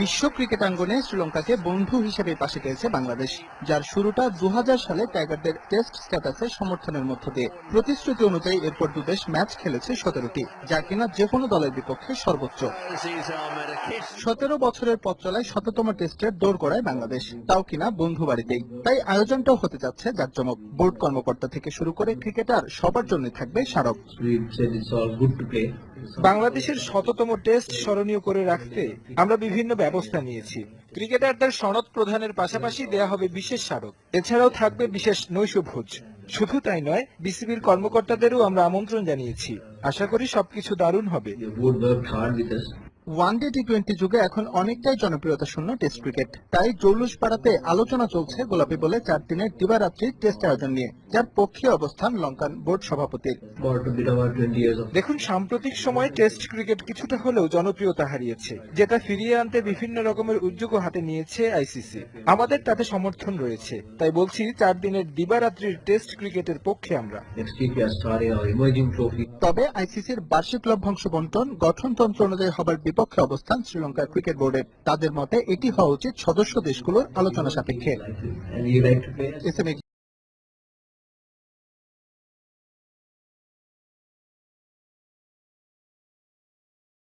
বিশ্ব ক্রিকেটাঙ্গনে শ্রীলঙ্কাকে বন্ধু হিসেবে পাশে পেয়েছে বাংলাদেশ, যার শুরুটা 2000 সালে টাইগারদের টেস্ট স্ট্যাটাসে সমর্থনের মধ্য দিয়ে। প্রতিশ্রুতি অনুযায়ী এরপর দুদেশ ম্যাচ খেলেছে 17টি, যা কিনা যে কোনো দলের বিপক্ষে সর্বোচ্চ। 17 বছরের পথ চলায় শততম টেস্টের দৌড় গড়ায় বাংলাদেশ, তাও কিনা বন্ধু বাড়িতেই। তাই আয়োজনটাও হতে যাচ্ছে জাঁকজমক। বোর্ড কর্মকর্তা থেকে শুরু করে ক্রিকেটার সবার জন্য থাকবে স্মারক। বাংলাদেশের শততম টেস্ট স্মরণীয় করে রাখতে আমরা বিভিন্ন ব্যবস্থা নিয়েছি। ক্রিকেটারদের সনদ প্রদানের পাশাপাশি দেয়া হবে বিশেষ স্মারক। এছাড়াও থাকবে বিশেষ নৈশভোজ। শুধু তাই নয়, বিসিবির কর্মকর্তাদেরও আমরা আমন্ত্রণ জানিয়েছি। আশা করি সবকিছু দারুণ হবে। ওয়ানডে টি-20 যুগে এখন অনেকটাই জনপ্রিয়তা শূন্য টেস্ট ক্রিকেট। তাই জৌলুস পাড়াতে আলোচনা চলছে গোলাপি বলে 4 দিনের দিবারাত্রি টেস্ট আয়োজন নিয়ে, যার পক্ষে অবস্থান লঙ্কান বোর্ড সভাপতির। দেখুন, সাম্প্রতিক সময়ে টেস্ট ক্রিকেট কিছুটা হলেও জনপ্রিয়তা হারিয়েছে, যেটা ফিরিয়ে আনতে বিভিন্ন রকমের উদ্যোগও হাতে নিয়েছে আইসিসি। আমাদের তাতে সমর্থন রয়েছে। তাই বলছি, 4 দিনের দিবারাত্রির টেস্ট ক্রিকেটের পক্ষে আমরা। তবে আইসিসির বার্ষিক লভ্যাংশ বন্টন গঠনতন্ত্র অনুযায়ী হবার বিপক্ষে অবস্থান শ্রীলঙ্কার ক্রিকেট বোর্ডের। তাদের মতে এটি হওয়া উচিত সদস্য দেশগুলোর আলোচনা সাপেক্ষে।